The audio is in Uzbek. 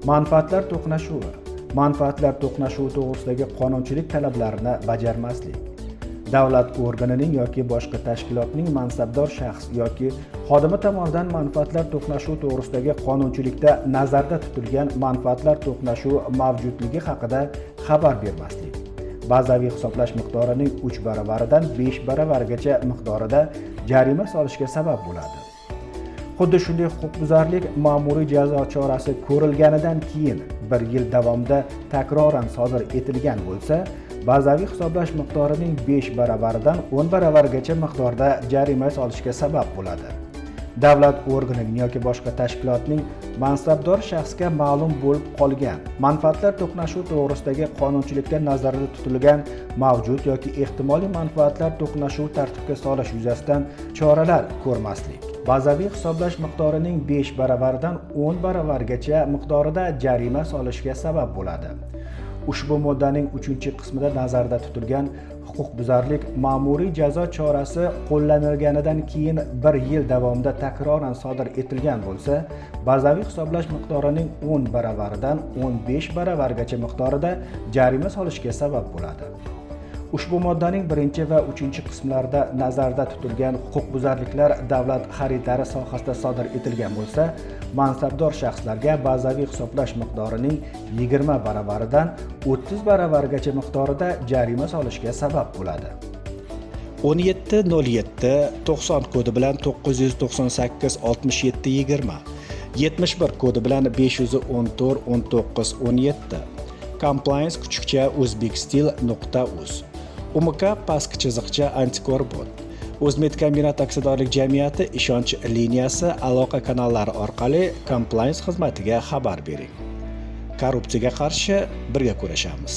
Manfaatlar to'qnashuvi. Manfaatlar to'qnashuvi to'g'risidagi qonunchilik talablarini bajarmaslik. Davlat organining yoki boshqa tashkilotning mansabdor shaxs yoki xodimi tomonidan manfaatlar to'qnashuvi to'g'risidagi qonunchilikda nazarda tutilgan manfaatlar to'qnashuvi mavjudligi haqida xabar bermaslik. Bazaviy hisoblash miqdorining 3 baravaridan 5 baravargacha miqdorida jarima solishga sabab bo'ladi. Xuddi shunday huquqbuzarlik ma'muriy jazo chorasi ko'rilganidan keyin 1 yil davomida takroran sodir etilgan bo'lsa, bazaviy hisoblash miqdorining 5 baravaridan 10 baravargacha miqdorda jarima solishga sabab bo'ladi. Davlat organining yoki boshqa tashkilotning mansabdor shaxsga ma'lum bo'lib qolgan manfaatlar to'qnashuvi to'g'risidagi qonunchilikda nazarda tutilgan mavjud yoki ehtimoliy manfaatlar to'qnashuvi tartibga solish yuzasidan choralar ko'rmaslik. Bazaviy hisoblash miqdorining 5 baravaridan 10 baravargacha miqdorida jarima solishga sabab bo'ladi. Ushbu moddaning 3-qismida nazarda tutilgan huquqbuzarlik ma'muriy jazo chorasi qo'llanilganidan keyin 1 yil davomida takroran sodir etilgan bo'lsa, bazaviy hisoblash miqdorining 10 baravaridan 15 baravargacha miqdorida jarima solishga sabab bo'ladi. Ushbu moddaning 1 va 3-qismlarida nazarda tutilgan huquqbuzarliklar davlat xaridlari sohasida sodir etilgan bo'lsa, mansabdor shaxslarga bazaviy hisoblash miqdorining 20 baravaridan 30 baravargacha miqdorida jarima solishga sabab bo'ladi. 1707-90 kodi bilan 998-67-20, 71 kodi bilan 514-19-17, compliance kuchukcha uzbeksteel.uz, UMK pastki chiziqcha Antikorbot, O'zmedkombinat aksiyadorlik jamiyati ishonch liniyasi aloqa kanallari orqali compliance xizmatiga xabar bering. Korrupsiyaga qarshi birga kurashamiz.